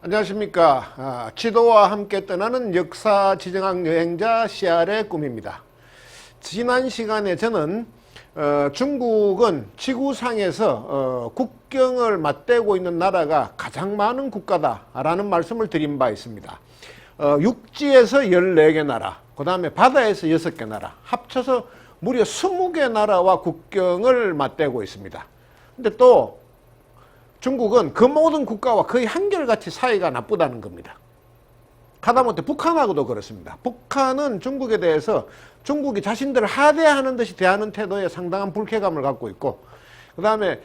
안녕하십니까. 지도와 함께 떠나는 역사 지정학 여행자 CR의 꿈입니다. 지난 시간에 저는 중국은 지구상에서 국경을 맞대고 있는 나라가 가장 많은 국가다라는 말씀을 드린 바 있습니다. 육지에서 14개 나라, 그 다음에 바다에서 6개 나라, 합쳐서 무려 20개 나라와 국경을 맞대고 있습니다. 근데 또 중국은 그 모든 국가와 거의 한결같이 사이가 나쁘다는 겁니다. 하다못해 북한하고도 그렇습니다. 북한은 중국에 대해서 중국이 자신들을 하대하는 듯이 대하는 태도에 상당한 불쾌감을 갖고 있고, 그 다음에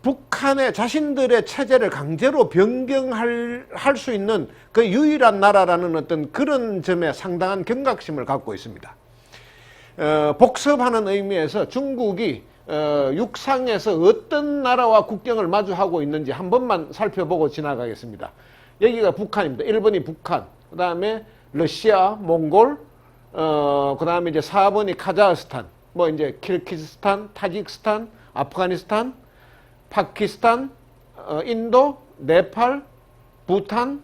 북한의 자신들의 체제를 강제로 변경할 수 있는 그 유일한 나라라는 어떤 그런 점에 상당한 경각심을 갖고 있습니다. 복습하는 의미에서 중국이 육상에서 어떤 나라와 국경을 마주하고 있는지 한 번만 살펴보고 지나가겠습니다. 여기가 북한입니다. 1번이 북한, 그 다음에 러시아, 몽골, 그 다음에 이제 4번이 카자흐스탄, 뭐 이제 키르기즈스탄, 타지키스탄, 아프가니스탄, 파키스탄, 인도, 네팔, 부탄,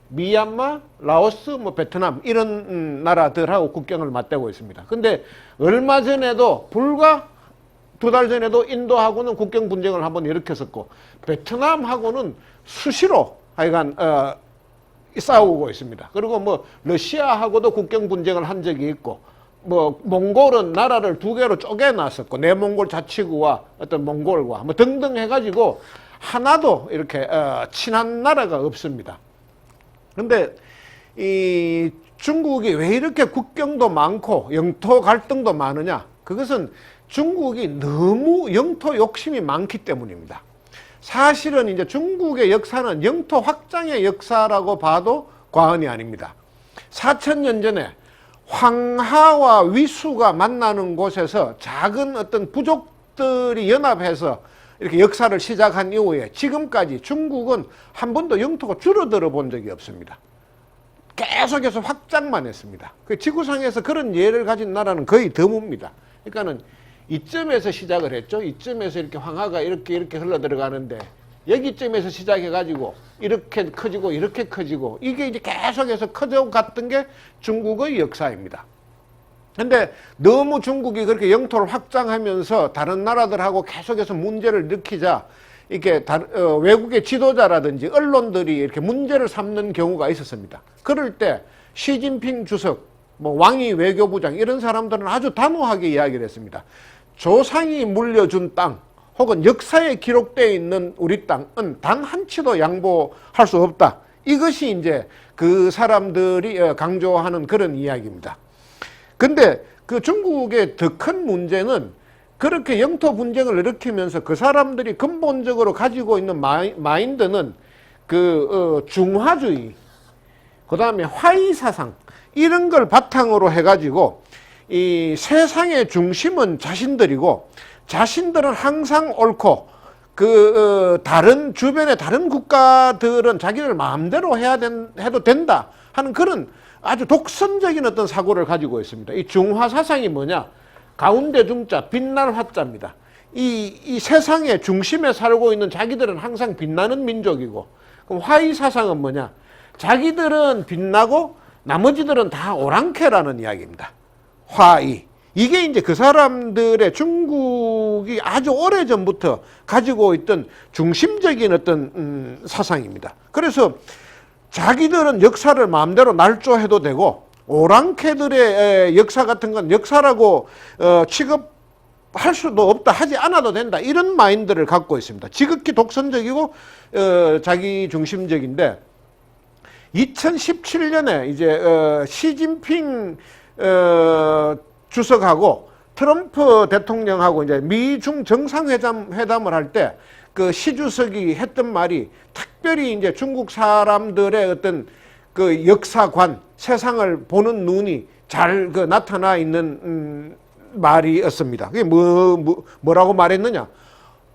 미얀마, 라오스, 뭐 베트남 이런 나라들하고 국경을 맞대고 있습니다. 근데 얼마 전에도 불과 2달 전에도 인도하고는 국경 분쟁을 한번 일으켰었고, 베트남하고는 수시로 하여간 싸우고 있습니다. 그리고 뭐 러시아하고도 국경 분쟁을 한 적이 있고, 뭐 몽골은 나라를 2개로 쪼개놨었고, 내몽골 자치구와 어떤 몽골과 뭐 등등 해가지고 하나도 이렇게 친한 나라가 없습니다. 근데 이 중국이 왜 이렇게 국경도 많고 영토 갈등도 많으냐? 그것은 중국이 너무 영토 욕심이 많기 때문입니다. 사실은 이제 중국의 역사는 영토 확장의 역사라고 봐도 과언이 아닙니다. 4000년 전에 황하와 위수가 만나는 곳에서 작은 어떤 부족들이 연합해서 이렇게 역사를 시작한 이후에 지금까지 중국은 한 번도 영토가 줄어들어 본 적이 없습니다. 계속해서 확장만 했습니다. 지구상에서 그런 예를 가진 나라는 거의 드뭅니다. 그러니까는 이쯤에서 시작을 했죠. 이쯤에서 이렇게 황하가 이렇게 흘러 들어가는데, 여기쯤에서 시작해가지고 이렇게 커지고 이렇게 커지고, 이게 이제 계속해서 커져 갔던 게 중국의 역사입니다. 근데 너무 중국이 그렇게 영토를 확장하면서 다른 나라들하고 계속해서 문제를 일으키자, 이렇게 외국의 지도자라든지 언론들이 이렇게 문제를 삼는 경우가 있었습니다. 그럴 때 시진핑 주석, 뭐 왕이 외교부장 이런 사람들은 아주 단호하게 이야기를 했습니다. 조상이 물려준 땅 혹은 역사에 기록되어 있는 우리 땅은 단 한 치도 양보할 수 없다. 이것이 이제 그 사람들이 강조하는 그런 이야기입니다. 근데 그 중국의 더 큰 문제는 그렇게 영토 분쟁을 일으키면서 그 사람들이 근본적으로 가지고 있는 마인드는 그 중화주의, 그 다음에 화의사상 이런 걸 바탕으로 해가지고 이 세상의 중심은 자신들이고, 자신들은 항상 옳고, 다른 주변의 다른 국가들은 자기들 마음대로 해도 된다 하는 그런 아주 독선적인 어떤 사고를 가지고 있습니다. 이 중화 사상이 뭐냐? 가운데 중자, 빛날 화자입니다. 이 세상의 중심에 살고 있는 자기들은 항상 빛나는 민족이고, 그럼 화의 사상은 뭐냐? 자기들은 빛나고 나머지들은 다 오랑캐라는 이야기입니다. 화의. 이게 이제 그 사람들의 중국이 아주 오래전부터 가지고 있던 중심적인 어떤 사상입니다. 그래서 자기들은 역사를 마음대로 날조해도 되고, 오랑캐들의 역사 같은 건 역사라고 취급할 수도 없다, 하지 않아도 된다, 이런 마인드를 갖고 있습니다. 지극히 독선적이고 자기 중심적인데, 2017년에 이제 시진핑 주석하고 트럼프 대통령하고 이제 미중 정상회담을 할 때 그 시 주석이 했던 말이 특별히 이제 중국 사람들의 어떤 그 역사관, 세상을 보는 눈이 잘 나타나 있는 말이었습니다. 그게 뭐라고 말했느냐?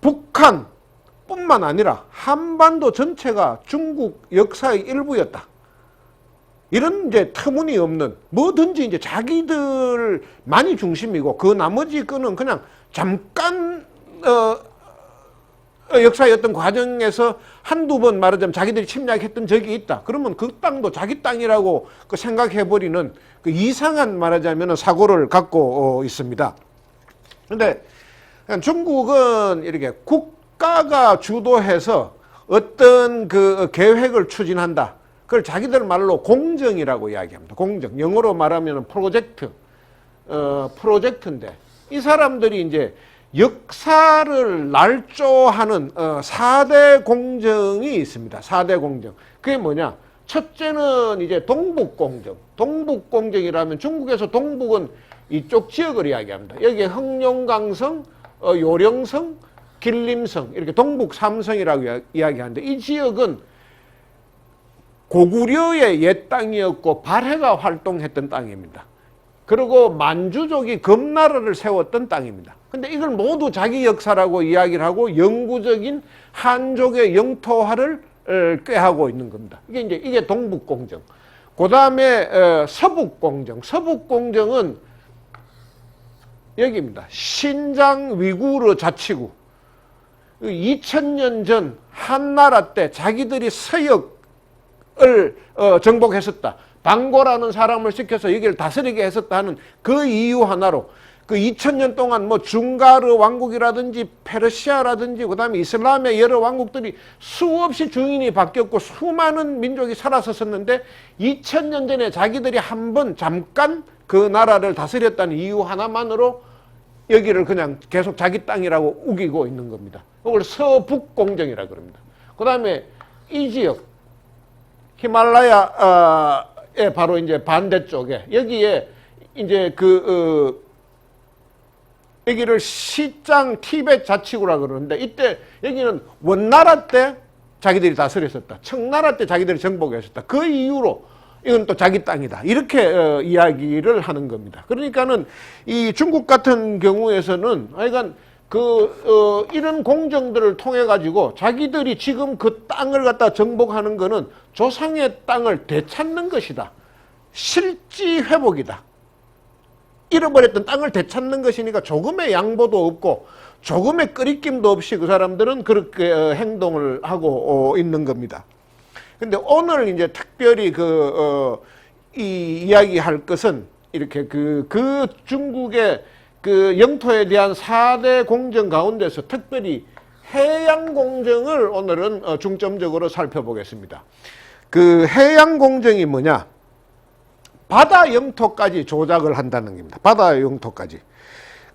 북한뿐만 아니라 한반도 전체가 중국 역사의 일부였다. 이런 이제 터무니없는, 뭐든지 이제 자기들만이 중심이고 그 나머지 거는 그냥 잠깐 역사의 어떤 과정에서 한두 번 말하자면 자기들이 침략했던 적이 있다. 그러면 그 땅도 자기 땅이라고 생각해버리는 그 이상한 말하자면 사고를 갖고 있습니다. 그런데 중국은 이렇게 국가가 주도해서 어떤 그 계획을 추진한다. 그걸 자기들 말로 공정이라고 이야기합니다. 공정. 영어로 말하면 프로젝트인데 이 사람들이 이제 역사를 날조하는 4대 공정이 있습니다. 4대 공정. 그게 뭐냐? 첫째는 이제 동북공정. 동북공정이라면 중국에서 동북은 이쪽 지역을 이야기합니다. 여기에 흑룡강성, 요령성, 길림성 이렇게 동북 3성이라고 이야기하는데 이 지역은 고구려의 옛 땅이었고 발해가 활동했던 땅입니다. 그리고 만주족이 금나라를 세웠던 땅입니다. 근데 이걸 모두 자기 역사라고 이야기를 하고 영구적인 한족의 영토화를 꾀하고 있는 겁니다. 이게 동북공정. 그 다음에 서북공정. 서북공정은 여기입니다. 신장 위구르 자치구. 2000년 전 한나라 때 자기들이 서역을 정복했었다. 방고라는 사람을 시켜서 여기를 다스리게 했었다 하는 그 이유 하나로 그 2000년 동안 뭐 중가르 왕국이라든지 페르시아라든지 그다음에 이슬람의 여러 왕국들이 수없이 주인이 바뀌었고 수많은 민족이 살았었는데 2000년 전에 자기들이 한번 잠깐 그 나라를 다스렸다는 이유 하나만으로 여기를 그냥 계속 자기 땅이라고 우기고 있는 겁니다. 그걸 서북공정이라고 그럽니다. 그 다음에 이 지역, 히말라야의 바로 이제 반대쪽에, 여기에 이제 여기를 시장 티벳 자치구라고 그러는데, 이때 여기는 원나라 때 자기들이 다스렸었다. 청나라 때 자기들이 정복했었다. 그 이유로 이건 또 자기 땅이다. 이렇게 이야기를 하는 겁니다. 그러니까는 이 중국 같은 경우에서는 하여간 이런 공정들을 통해 가지고 자기들이 지금 그 땅을 갖다 정복하는 거는 조상의 땅을 되찾는 것이다. 실지 회복이다. 잃어버렸던 땅을 되찾는 것이니까 조금의 양보도 없고 조금의 끄리낌도 없이 그 사람들은 그렇게 행동을 하고 있는 겁니다. 근데 오늘 이제 특별히 이 이야기할 것은 이렇게 그 중국의 그 영토에 대한 4대 공정 가운데서 특별히 해양 공정을 오늘은 중점적으로 살펴보겠습니다. 그 해양 공정이 뭐냐? 바다 영토까지 조작을 한다는 겁니다. 바다 영토까지.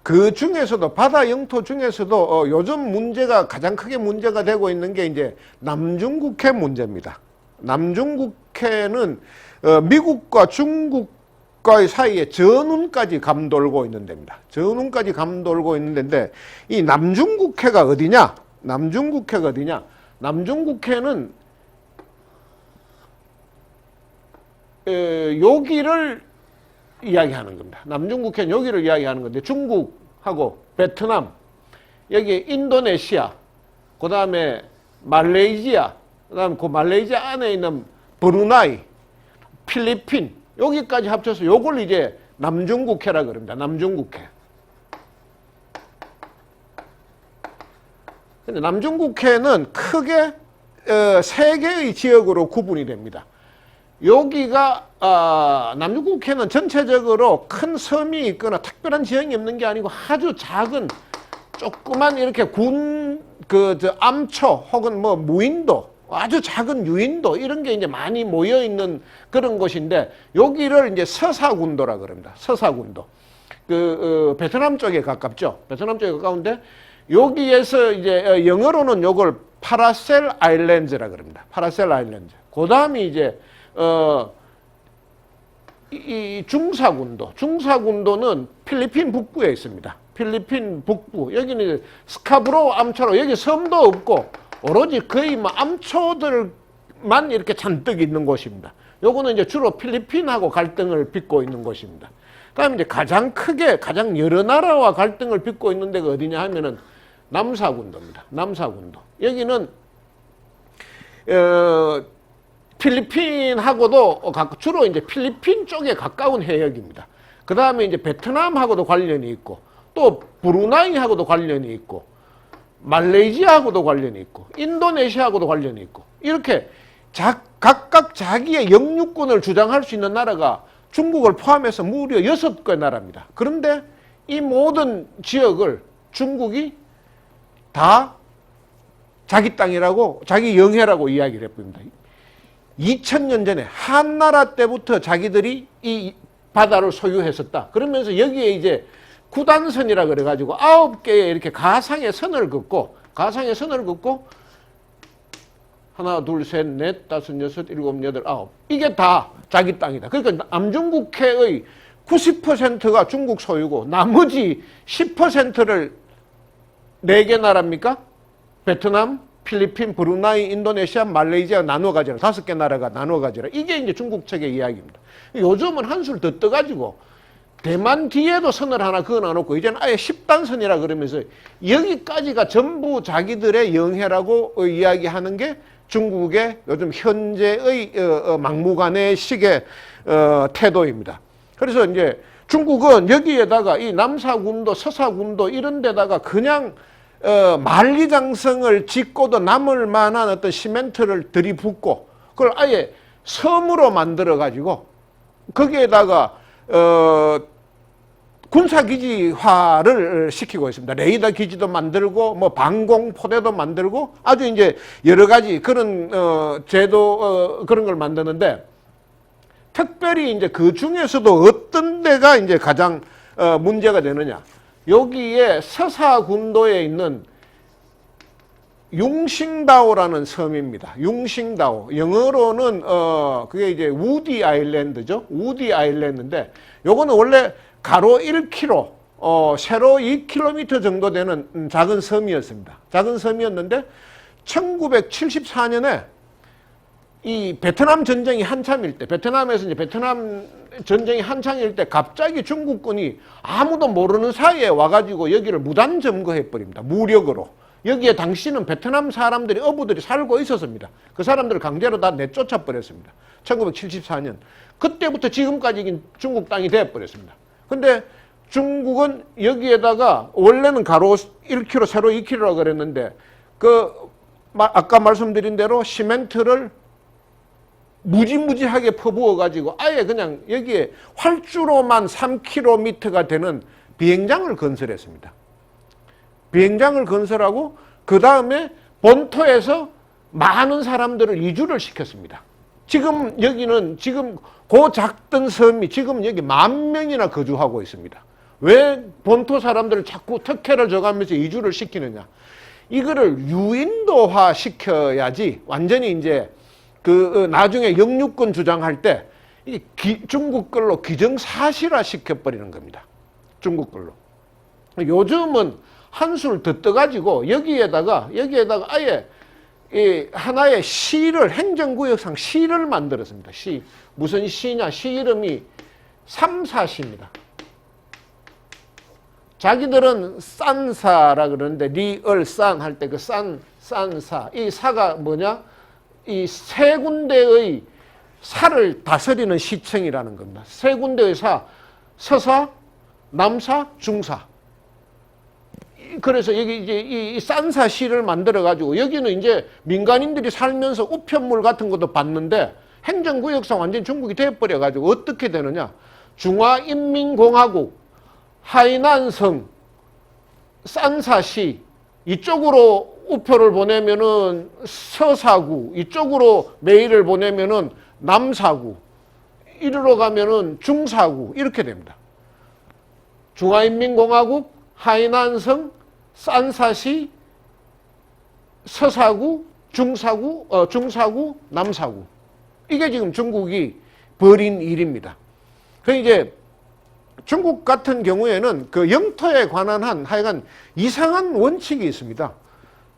그 중에서도 바다 영토 중에서도 요즘 문제가 가장 크게 문제가 되고 있는 게 이제 남중국해 문제입니다. 남중국해는 미국과 중국과의 사이에 전운까지 감돌고 있는 데입니다. 전운까지 감돌고 있는 데인데 이 남중국해가 어디냐? 남중국해가 어디냐? 남중국해는 여기를 이야기하는 겁니다. 남중국해는 여기를 이야기하는 건데 중국하고 베트남, 여기 인도네시아, 그 다음에 말레이시아, 그 다음에 그 말레이시아 안에 있는 브루나이, 필리핀, 여기까지 합쳐서 요걸 이제 남중국해라 그럽니다. 남중국해. 근데 남중국해는 크게 세 개의 지역으로 구분이 됩니다. 여기가 남중국해는 전체적으로 큰 섬이 있거나 특별한 지형이 없는 게 아니고 아주 작은 조그만 이렇게 암초 혹은 뭐 무인도, 아주 작은 유인도 이런 게 이제 많이 모여 있는 그런 곳인데 여기를 이제 서사군도라 그럽니다. 서사군도. 베트남 쪽에 가깝죠. 베트남 쪽에 가까운데 여기에서 이제 영어로는 요걸 파라셀 아일랜드라 그럽니다. 파라셀 아일랜드. 그다음에 이제 이 중사군도. 중사군도는 필리핀 북부에 있습니다. 필리핀 북부. 여기는 이제 스카브로 암초로 여기 섬도 없고 오로지 거의 뭐 암초들만 이렇게 잔뜩 있는 곳입니다. 요거는 이제 주로 필리핀하고 갈등을 빚고 있는 곳입니다. 그다음에 이제 가장 여러 나라와 갈등을 빚고 있는 데가 어디냐 하면은 남사군도입니다. 남사군도. 여기는 필리핀하고도 주로 이제 필리핀 쪽에 가까운 해역입니다. 그 다음에 이제 베트남하고도 관련이 있고 또 브루나이하고도 관련이 있고 말레이시아하고도 관련이 있고 인도네시아하고도 관련이 있고 이렇게 각각 자기의 영유권을 주장할 수 있는 나라가 중국을 포함해서 무려 6개의 나라입니다. 그런데 이 모든 지역을 중국이 다 자기 땅이라고 자기 영해라고 이야기를 해버립니다. 2000년 전에 한나라 때부터 자기들이 이 바다를 소유했었다. 그러면서 여기에 이제 구단선이라 그래가지고 9개의 이렇게 가상의 선을 긋고 하나, 둘, 셋, 넷, 다섯, 여섯, 일곱, 여덟, 아홉. 이게 다 자기 땅이다. 그러니까 남중국해의 90%가 중국 소유고 나머지 10%를 4개 나라입니까? 베트남, 필리핀, 브루나이, 인도네시아, 말레이시아 나누어 가지라. 5개 나라가 나누어 가지라. 이게 이제 중국 측의 이야기입니다. 요즘은 한술 더 떠가지고 대만 뒤에도 선을 하나 그어놔놓고 이제는 아예 10단선이라 그러면서 여기까지가 전부 자기들의 영해라고 이야기하는 게 중국의 요즘 현재의 막무가내식의 태도입니다. 그래서 이제 중국은 여기에다가 이 남사군도 서사군도 이런 데다가 그냥 만리장성을 짓고도 남을 만한 어떤 시멘트를 들이붓고 그걸 아예 섬으로 만들어 가지고 거기에다가 군사기지화를 시키고 있습니다. 레이더 기지도 만들고, 뭐, 방공포대도 만들고, 아주 이제 여러 가지 그런, 제도, 그런 걸 만드는데, 특별히 이제 그 중에서도 어떤 데가 이제 가장, 문제가 되느냐. 여기에 서사군도에 있는 융싱다오라는 섬입니다. 융싱다오. 영어로는, 그게 이제 우디 아일랜드죠. 우디 아일랜드인데, 요거는 원래 가로 1km, 세로 2km 정도 되는 작은 섬이었습니다. 작은 섬이었는데 1974년에 이 베트남 전쟁이 한참일 때, 베트남에서 이제 베트남 전쟁이 한창일 때 갑자기 중국군이 아무도 모르는 사이에 와가지고 여기를 무단 점거해 버립니다. 무력으로. 여기에 당시는 베트남 사람들이 어부들이 살고 있었습니다. 그 사람들을 강제로 다 내쫓아 버렸습니다. 1974년. 그때부터 지금까지 중국 땅이 되어 버렸습니다. 근데 중국은 여기에다가 원래는 가로 1km, 세로 2km라고 그랬는데 아까 말씀드린 대로 시멘트를 무지무지하게 퍼부어 가지고 아예 그냥 여기에 활주로만 3km가 되는 비행장을 건설했습니다. 비행장을 건설하고 그 다음에 본토에서 많은 사람들을 이주를 시켰습니다. 지금 여기는 지금 그 작던 섬이 지금 여기 10,000명이나 거주하고 있습니다. 왜 본토 사람들을 자꾸 특혜를 줘가면서 이주를 시키느냐. 이거를 유인도화 시켜야지 완전히 이제 나중에 영유권 주장할 때 중국 걸로 기정사실화 시켜버리는 겁니다. 중국 걸로. 요즘은 한술 더 떠가지고 여기에다가 아예 하나의 시를 행정구역상 시를 만들었습니다. 시. 무슨 시냐? 시 이름이 삼사시입니다. 자기들은 싼사라 그러는데 리얼산 할 때 그 싼사. 이 사가 뭐냐? 이 세 군데의 사를 다스리는 시청이라는 겁니다. 세 군데의 사. 서사, 남사, 중사. 그래서 여기 이제 이 싼사시를 만들어 가지고 여기는 이제 민간인들이 살면서 우편물 같은 것도 받는데 행정구역상 완전히 중국이 돼버려 가지고 어떻게 되느냐. 중화인민공화국 하이난성 싼사시 이쪽으로 우표를 보내면은 서사구, 이쪽으로 메일을 보내면은 남사구, 이리로 가면은 중사구 이렇게 됩니다. 중화인민공화국 하이난성 싼사시 서사구 중사구 남사구 이게 지금 중국이 벌인 일입니다. 그 이제 중국 같은 경우에는 그 영토에 관한 한 하여간 이상한 원칙이 있습니다.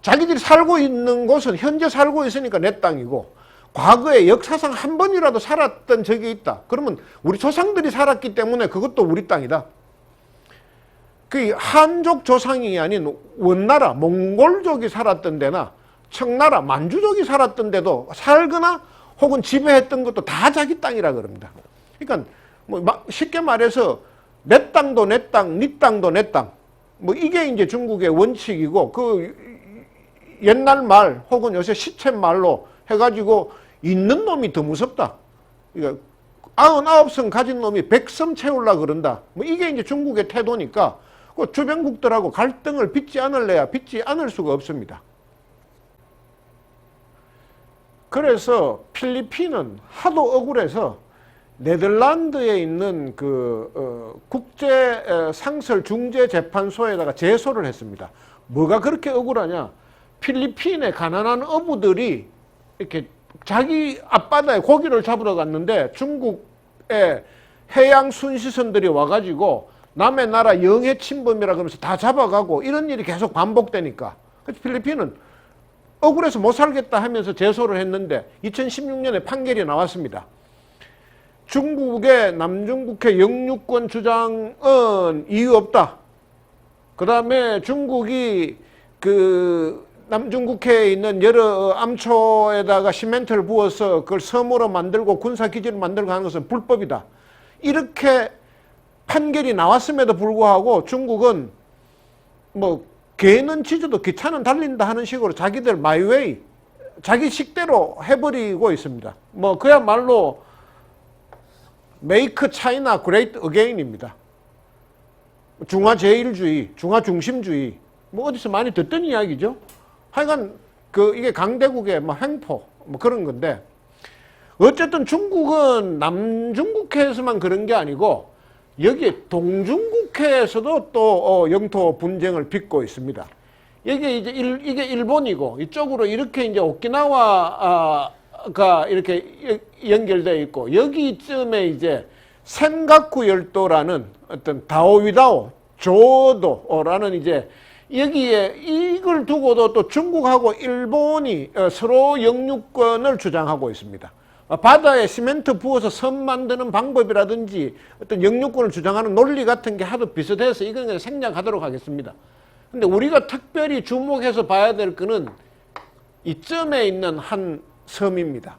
자기들이 살고 있는 곳은 현재 살고 있으니까 내 땅이고 과거에 역사상 한 번이라도 살았던 적이 있다. 그러면 우리 조상들이 살았기 때문에 그것도 우리 땅이다. 그 한족 조상이 아닌 원나라 몽골족이 살았던 데나 청나라 만주족이 살았던 데도 살거나 혹은 지배했던 것도 다 자기 땅이라 그럽니다. 그러니까 뭐 쉽게 말해서 내 땅도 내 땅, 네 땅도 내 땅. 뭐 이게 이제 중국의 원칙이고 그 옛날 말 혹은 요새 시쳇말로 해가지고 있는 놈이 더 무섭다. 그러니까 99섬 가진 놈이 100섬 채우려고 그런다. 뭐 이게 이제 중국의 태도니까 그 주변국들하고 갈등을 빚지 않을래야 빚지 않을 수가 없습니다. 그래서 필리핀은 하도 억울해서 네덜란드에 있는 국제 상설 중재 재판소에다가 제소를 했습니다. 뭐가 그렇게 억울하냐? 필리핀의 가난한 어부들이 이렇게 자기 앞바다에 고기를 잡으러 갔는데 중국의 해양 순시선들이 와가지고 남의 나라 영해 침범이라 그러면서 다 잡아가고 이런 일이 계속 반복되니까 그래서 필리핀은 억울해서 못 살겠다 하면서 제소를 했는데 2016년에 판결이 나왔습니다. 중국의 남중국해 영유권 주장은 이유 없다. 그 다음에 중국이 남중국해에 있는 여러 암초에다가 시멘트를 부어서 그걸 섬으로 만들고 군사기지를 만들고 하는 것은 불법이다. 이렇게 판결이 나왔음에도 불구하고 중국은 뭐 개는 짖어도 기차는 달린다 하는 식으로 자기들 마이웨이, 자기 식대로 해버리고 있습니다. 뭐 그야말로 메이크 차이나 그레이트 어게인입니다. 중화 제일주의, 중화 중심주의, 뭐 어디서 많이 듣던 이야기죠. 하여간 이게 강대국의 뭐 횡포 뭐 그런 건데 어쨌든 중국은 남중국해에서만 그런 게 아니고 여기 동중국해에서도 또 영토 분쟁을 빚고 있습니다. 이게 일본이고 이쪽으로 이렇게 이제 오키나와가 이렇게 연결되어 있고 여기쯤에 이제 센가쿠 열도라는 어떤 다오위다오 조도라는 이제 여기에 이걸 두고도 또 중국하고 일본이 서로 영유권을 주장하고 있습니다. 바다에 시멘트 부어서 섬 만드는 방법이라든지 어떤 영유권을 주장하는 논리 같은 게 하도 비슷해서 이건 그냥 생략하도록 하겠습니다. 근데 우리가 특별히 주목해서 봐야 될 거는 이쯤에 있는 한 섬입니다.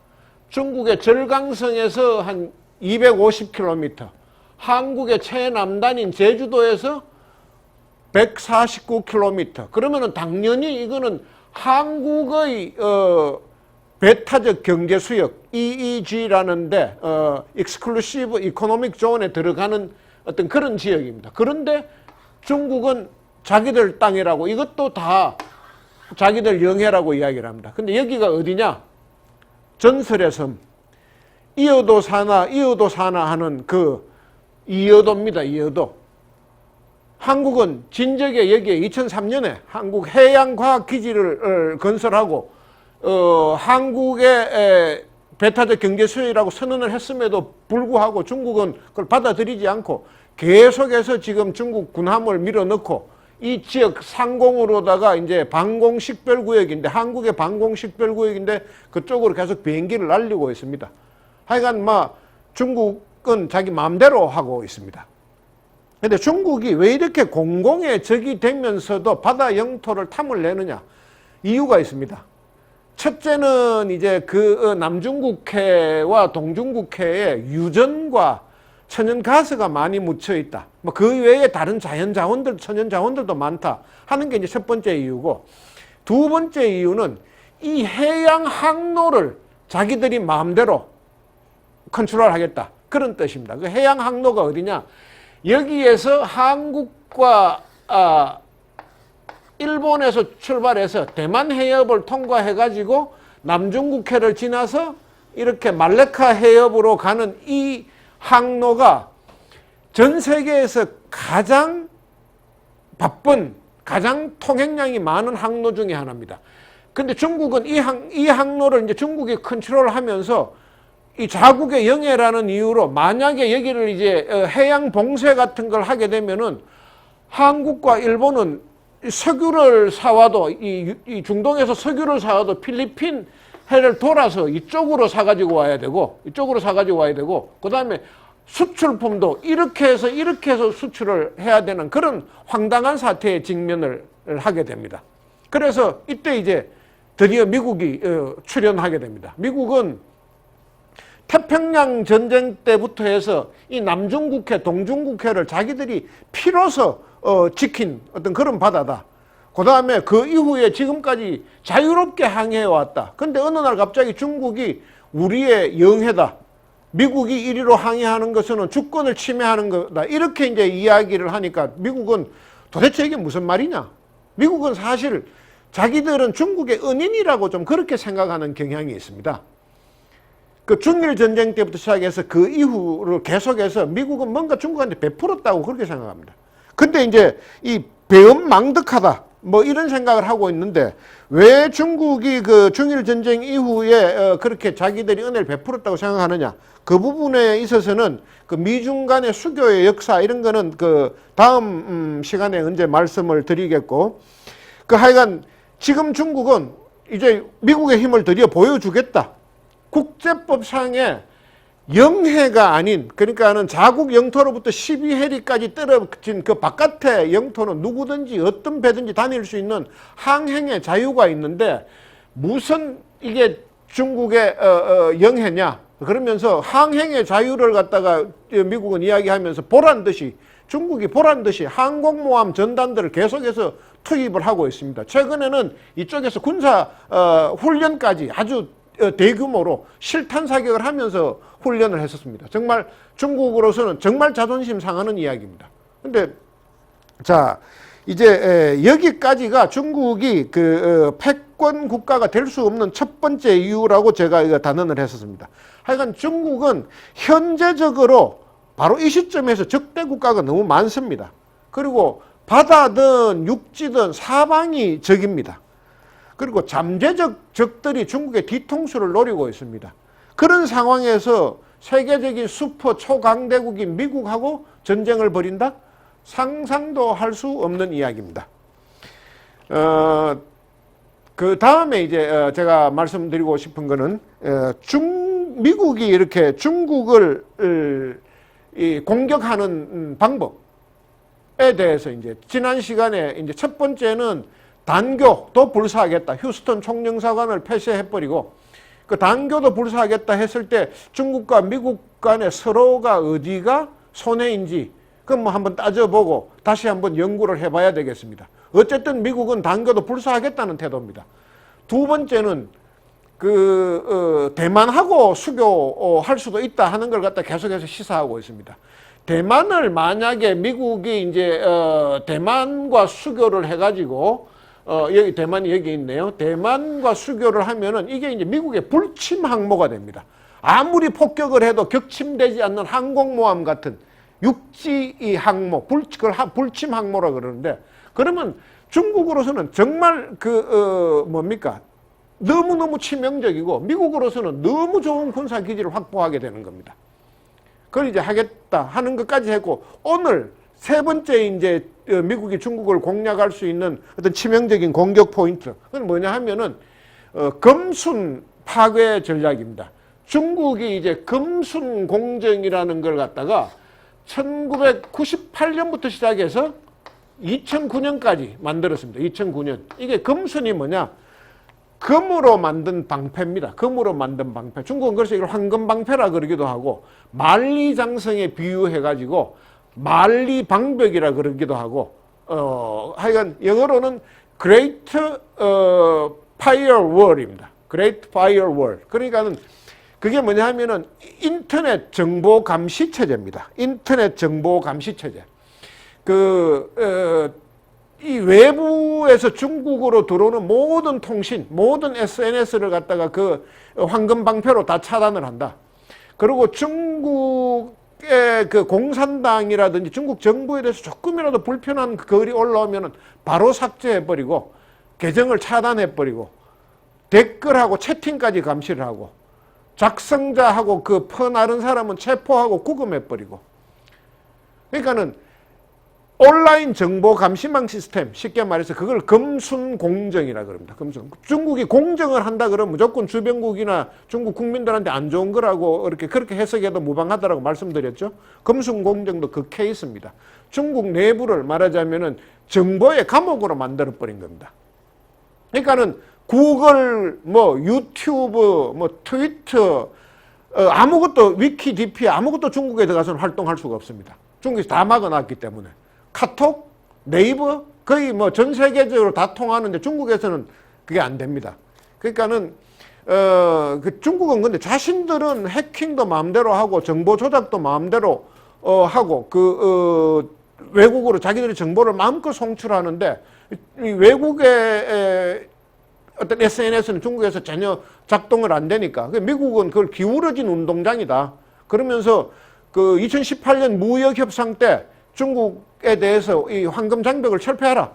중국의 절강성에서 한 250km, 한국의 최남단인 제주도에서 149km. 그러면은 당연히 이거는 한국의 배타적 경제 수역 EEG라는데 Exclusive Economic Zone에 들어가는 어떤 그런 지역입니다. 그런데 중국은 자기들 땅이라고 이것도 다 자기들 영해라고 이야기를 합니다. 근데 여기가 어디냐? 전설의 섬 이어도사나 하는 이어도입니다. 이어도. 한국은 진적에 여기에 2003년에 한국 해양과학기지를 건설하고 한국의 배타적 경제 수요이라고 선언을 했음에도 불구하고 중국은 그걸 받아들이지 않고 계속해서 지금 중국 군함을 밀어넣고 이 지역 상공으로다가 이제 방공식별구역인데 한국의 방공식별구역인데 그쪽으로 계속 비행기를 날리고 있습니다. 하여간 중국은 자기 마음대로 하고 있습니다. 근데 중국이 왜 이렇게 공공의 적이 되면서도 바다 영토를 탐을 내느냐? 이유가 있습니다. 첫째는 이제 남중국해와 동중국해에 유전과 천연가스가 많이 묻혀 있다. 그 외에 다른 자연자원들, 천연자원들도 많다 하는 게 이제 첫 번째 이유고, 두 번째 이유는 이 해양 항로를 자기들이 마음대로 컨트롤하겠다. 그런 뜻입니다. 그 해양 항로가 어디냐? 여기에서 한국과 일본에서 출발해서 대만 해협을 통과해가지고 남중국해를 지나서 이렇게 말레카 해협으로 가는 이 항로가 전 세계에서 가장 바쁜, 가장 통행량이 많은 항로 중에 하나입니다. 근데 중국은 이 항로를 이제 중국이 컨트롤 하면서 이 자국의 영해라는 이유로 만약에 여기를 이제 해양 봉쇄 같은 걸 하게 되면은 한국과 일본은 석유를 사와도 이 중동에서 석유를 사와도 필리핀 해를 돌아서 이쪽으로 사가지고 와야 되고 그 다음에 수출품도 이렇게 해서 수출을 해야 되는 그런 황당한 사태에 직면을 하게 됩니다. 그래서 이때 이제 드디어 미국이 출연하게 됩니다. 미국은 태평양 전쟁 때부터 해서 이 남중국해, 동중국해를 자기들이 피로서 지킨 어떤 그런 바다다. 그 다음에 그 이후에 지금까지 자유롭게 항해해왔다. 근데 어느 날 갑자기 중국이 우리의 영해다. 미국이 이리로 항해하는 것은 주권을 침해하는 거다. 이렇게 이제 이야기를 하니까 미국은 도대체 이게 무슨 말이냐? 미국은 사실 자기들은 중국의 은인이라고 좀 그렇게 생각하는 경향이 있습니다. 그 중일 전쟁 때부터 시작해서 그 이후를 계속해서 미국은 뭔가 중국한테 베풀었다고 그렇게 생각합니다. 근데 이제 이 배은망덕하다 뭐 이런 생각을 하고 있는데 왜 중국이 그 중일 전쟁 이후에 그렇게 자기들이 은혜를 베풀었다고 생각하느냐? 그 부분에 있어서는 그 미중 간의 수교의 역사 이런 거는 그 다음 시간에 언제 말씀을 드리겠고, 그 하여간 지금 중국은 이제 미국의 힘을 드디어 보여주겠다. 국제법상에 영해가 아닌, 그러니까는 자국 영토로부터 12해리까지 떨어진 그 바깥의 영토는 누구든지 어떤 배든지 다닐 수 있는 항행의 자유가 있는데 무슨 이게 중국의 영해냐? 그러면서 항행의 자유를 갖다가 미국은 이야기하면서 보란듯이 중국이 보란듯이 항공모함 전단들을 계속해서 투입을 하고 있습니다. 최근에는 이쪽에서 군사 훈련까지 아주 대규모로 실탄 사격을 하면서 훈련을 했었습니다. 정말 중국으로서는 정말 자존심 상하는 이야기입니다. 근데 자 이제 여기까지가 중국이 그 패권 국가가 될 수 없는 첫 번째 이유라고 제가 이거 단언을 했었습니다. 하여간 중국은 현재적으로 바로 이 시점에서 적대 국가가 너무 많습니다. 그리고 바다든 육지든 사방이 적입니다. 그리고 잠재적 적들이 중국의 뒤통수를 노리고 있습니다. 그런 상황에서 세계적인 슈퍼 초강대국인 미국하고 전쟁을 벌인다? 상상도 할 수 없는 이야기입니다. 그 다음에 이제 제가 말씀드리고 싶은 거는 미국이 이렇게 중국을 공격하는 방법에 대해서 이제 지난 시간에 이제 첫 번째는 단교도 불사하겠다. 휴스턴 총영사관을 폐쇄해버리고 그 단교도 불사하겠다 했을 때 중국과 미국 간의 서로가 어디가 손해인지 그럼 뭐 한번 따져보고 다시 한번 연구를 해봐야 되겠습니다. 어쨌든 미국은 단교도 불사하겠다는 태도입니다. 두 번째는 대만하고 수교할 수도 있다 하는 걸 갖다 계속해서 시사하고 있습니다. 대만을 만약에 미국이 이제 대만과 수교를 해가지고 여기 대만이 여기 있네요. 대만과 수교를 하면은 이게 이제 미국의 불침 항모가 됩니다. 아무리 폭격을 해도 격침되지 않는 항공모함 같은 육지 항모, 그걸 불침 항모라 그러는데, 그러면 중국으로서는 정말 뭡니까? 너무너무 치명적이고 미국으로서는 너무 좋은 군사 기지를 확보하게 되는 겁니다. 그걸 이제 하겠다 하는 것까지 했고, 오늘 세 번째 이제 미국이 중국을 공략할 수 있는 어떤 치명적인 공격 포인트, 그건 뭐냐 하면은 금순 파괴 전략입니다. 중국이 이제 금순 공정이라는 걸 갖다가 1998년부터 시작해서 2009년까지 만들었습니다. 2009년. 이게 금순이 뭐냐? 금으로 만든 방패입니다. 금으로 만든 방패. 중국은 그래서 이걸 황금방패라 그러기도 하고, 만리장성에 비유해가지고 만리방벽이라 그러기도 하고, 하여간 영어로는 Great Firewall입니다. Great Firewall. 그러니까는 그게 뭐냐 하면은 인터넷 정보 감시 체제입니다. 인터넷 정보 감시 체제. 이 외부에서 중국으로 들어오는 모든 통신, 모든 SNS를 갖다가 그 황금방패로 다 차단을 한다. 그리고 중국의 그 공산당이라든지 중국 정부에 대해서 조금이라도 불편한 글이 올라오면은 바로 삭제해버리고 계정을 차단해버리고 댓글하고 채팅까지 감시를 하고 작성자하고 그 퍼나른 사람은 체포하고 구금해버리고. 그러니까는 온라인 정보 감시망 시스템, 쉽게 말해서 그걸 금순공정이라 그럽니다. 금순. 중국이 공정을 한다 그러면 무조건 주변국이나 중국 국민들한테 안 좋은 거라고 그렇게 해석해도 무방하다라고 말씀드렸죠. 금순공정도 그 케이스입니다. 중국 내부를 말하자면은 정보의 감옥으로 만들어버린 겁니다. 그러니까는 구글, 뭐 유튜브, 뭐 트위터, 아무것도 위키디피아 아무것도 중국에 들어가서는 활동할 수가 없습니다. 중국에서 다 막아놨기 때문에. 카톡, 네이버 거의 뭐 전 세계적으로 다 통하는데 중국에서는 그게 안 됩니다. 그러니까는 그 중국은 근데 자신들은 해킹도 마음대로 하고 정보 조작도 마음대로 하고 외국으로 자기들의 정보를 마음껏 송출하는데 이 외국의 어떤 SNS는 중국에서 전혀 작동을 안 되니까 미국은 그걸 기울어진 운동장이다. 그러면서 그 2018년 무역 협상 때 중국에 대해서 이 황금 장벽을 철폐하라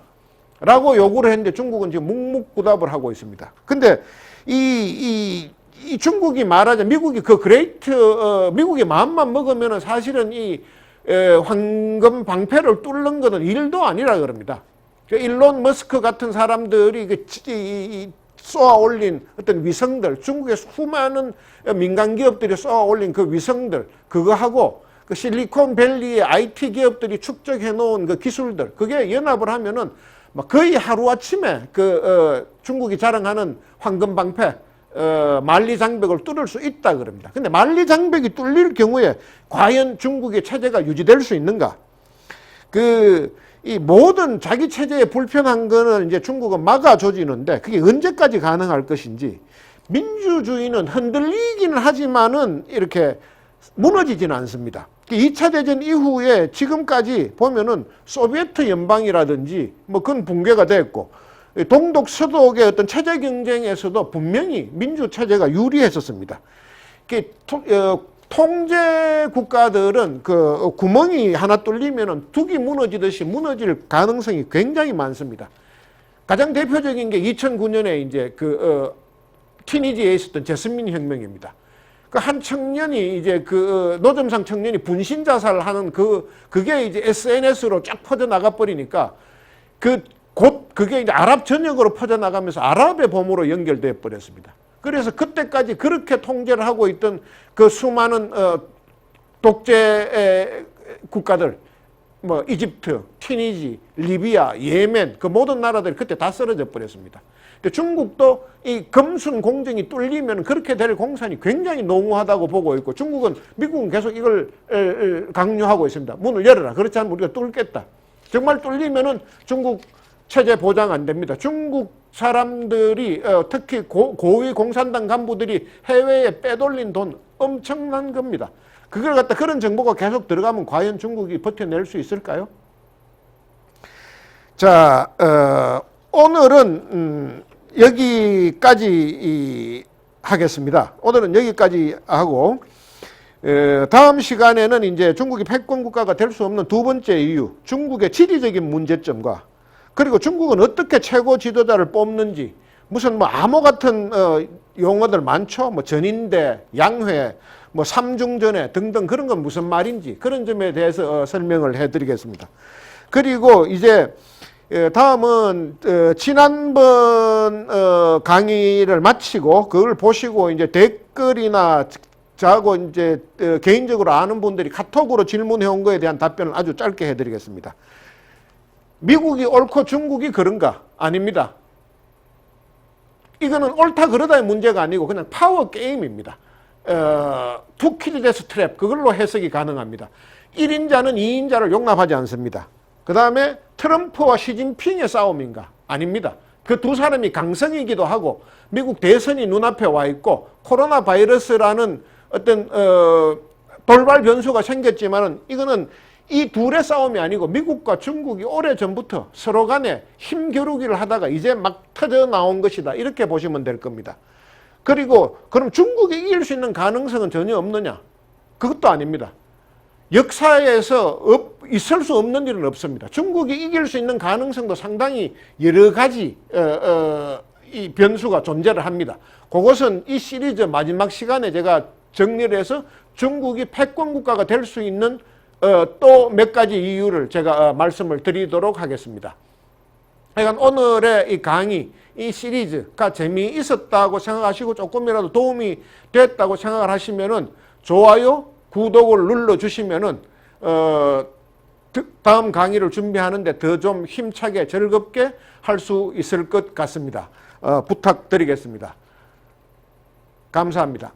라고 요구를 했는데 중국은 지금 묵묵부답을 하고 있습니다. 근데 이 중국이 말하자 미국이 미국이 마음만 먹으면은 사실은 이 황금 방패를 뚫는 것은 일도 아니라 그럽니다. 일론 머스크 같은 사람들이 쏘아 올린 어떤 위성들, 중국의 수많은 민간 기업들이 쏘아 올린 그 위성들, 그거하고 그 실리콘밸리의 IT 기업들이 축적해 놓은 그 기술들, 그게 연합을 하면은 거의 하루아침에 중국이 자랑하는 황금 방패, 만리장벽을 뚫을 수 있다 그럽니다. 근데 만리장벽이 뚫릴 경우에 과연 중국의 체제가 유지될 수 있는가? 이 모든 자기 체제에 불편한 거는 이제 중국은 막아줘지는데 그게 언제까지 가능할 것인지, 민주주의는 흔들리기는 하지만은 이렇게 무너지지는 않습니다. 2차 대전 이후에 지금까지 보면은 소비에트 연방이라든지 뭐 그건 붕괴가 됐고, 동독 서독의 어떤 체제 경쟁에서도 분명히 민주 체제가 유리했었습니다. 통제 국가들은 그 구멍이 하나 뚫리면은 둑이 무너지듯이 무너질 가능성이 굉장히 많습니다. 가장 대표적인 게 2009년에 이제 티니지에 있었던 제스민 혁명입니다. 한 청년이 이제 노점상 청년이 분신 자살하는 그게 이제 SNS로 쫙 퍼져나가 버리니까 그게 이제 아랍 전역으로 퍼져나가면서 아랍의 봄으로 연결돼 버렸습니다. 그래서 그때까지 그렇게 통제를 하고 있던 그 수많은 독재 국가들, 뭐 이집트, 튀니지, 리비아, 예멘, 그 모든 나라들이 그때 다 쓰러져 버렸습니다. 근데 중국도 이 금순 공정이 뚫리면 그렇게 될 공산이 굉장히 농후하다고 보고 있고, 미국은 계속 이걸 강요하고 있습니다. 문을 열어라. 그렇지 않으면 우리가 뚫겠다. 정말 뚫리면은 중국 체제 보장 안 됩니다. 중국 사람들이 특히 고위 공산당 간부들이 해외에 빼돌린 돈 엄청난 겁니다. 그걸 갖다 그런 정보가 계속 들어가면 과연 중국이 버텨낼 수 있을까요? 자, 오늘은 여기까지 하겠습니다. 오늘은 여기까지 하고, 다음 시간에는 이제 중국이 패권 국가가 될 수 없는 두 번째 이유, 중국의 지리적인 문제점과, 그리고 중국은 어떻게 최고 지도자를 뽑는지, 무슨 뭐 암호 같은 용어들 많죠. 뭐 전인대, 양회, 뭐 삼중전회 등등 그런 건 무슨 말인지 그런 점에 대해서 설명을 해드리겠습니다. 그리고 이제 다음은 지난번 강의를 마치고 그걸 보시고 이제 댓글이나 저하고 이제 개인적으로 아는 분들이 카톡으로 질문해 온 거에 대한 답변을 아주 짧게 해드리겠습니다. 미국이 옳고 중국이 그런가? 아닙니다. 이거는 옳다 그러다의 문제가 아니고 그냥 파워 게임입니다. 투키드데스 트랩, 그걸로 해석이 가능합니다. 1인자는 2인자를 용납하지 않습니다. 그 다음에 트럼프와 시진핑의 싸움인가? 아닙니다. 그 두 사람이 강성이기도 하고 미국 대선이 눈앞에 와 있고 코로나 바이러스라는 어떤 돌발 변수가 생겼지만은 이거는 이 둘의 싸움이 아니고 미국과 중국이 오래전부터 서로 간에 힘겨루기를 하다가 이제 막 터져 나온 것이다. 이렇게 보시면 될 겁니다. 그리고 그럼 중국이 이길 수 있는 가능성은 전혀 없느냐? 그것도 아닙니다. 역사에서 있을 수 없는 일은 없습니다. 중국이 이길 수 있는 가능성도 상당히 여러 가지 이 변수가 존재를 합니다. 그것은 이 시리즈 마지막 시간에 제가 정리를 해서 중국이 패권 국가가 될 수 있는 또 몇 가지 이유를 제가 말씀을 드리도록 하겠습니다. 그러니까 오늘의 이 강의, 이 시리즈가 재미있었다고 생각하시고 조금이라도 도움이 됐다고 생각을 하시면은 좋아요, 구독을 눌러주시면은 다음 강의를 준비하는데 더 좀 힘차게 즐겁게 할 수 있을 것 같습니다. 부탁드리겠습니다. 감사합니다.